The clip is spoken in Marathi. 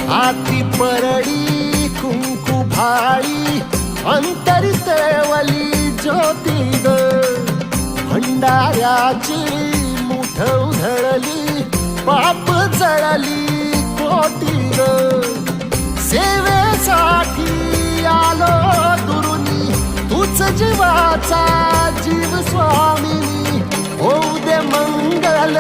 हाती परडी कुंकू भाळी अंतरी तळवली ज्योती ग भंडाऱ्याची मुठ उधळली पाप जळली कोटी ग सेवेसाठी आलो दुरुनी तूच जीवाचा जीव स्वामिनी होऊ दे मंगल